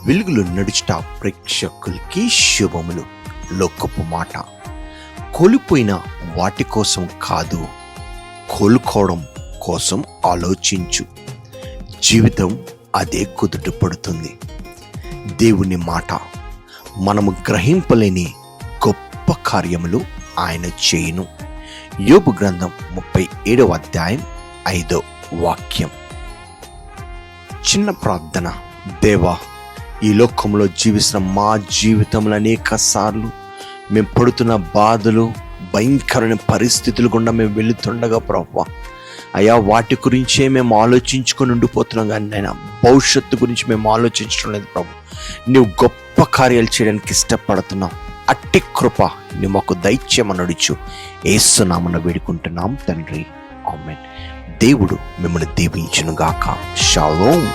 వెలుగులో నడుచుట ప్రేక్షకులకి శుభములు. లోకపు మాట, కోల్పోయిన వాటి కోసం కాదు, కోలుకోవడం కోసం ఆలోచించు. జీవితం అదే కుదుట పడుతుంది. దేవుని మాట, మనము గ్రహింపలేని గొప్ప కార్యములు ఆయన చేయును. యోబు గ్రంథం 37వ అధ్యాయం 5వ వాక్యం. చిన్న ప్రార్థన. దేవా, ఈ లోకంలో జీవిస్తున్న మా జీవితంలో అనేక సార్లు మేము పడుతున్న బాధలు, భయంకరమైన పరిస్థితులు గుండా మేము వెళుతుండగా ప్రభువా, అయ్యా వాటి గురించే మేము ఆలోచించుకొని ఉండిపోతున్నాం. కానీ నాయన, భవిష్యత్తు గురించి మేము ఆలోచించడం లేదు ప్రభు. నువ్వు గొప్ప కార్యాలు చేయడానికి ఇష్టపడుతున్నావు. అట్టి కృప నువ్వు మాకు దయచేయమని అడుచు. యేసునామమున వేడుకుంటున్నాం తండ్రి, ఆమేన్. దేవుడు మిమ్మల్ని దీవించును గాక. షాలోమ్.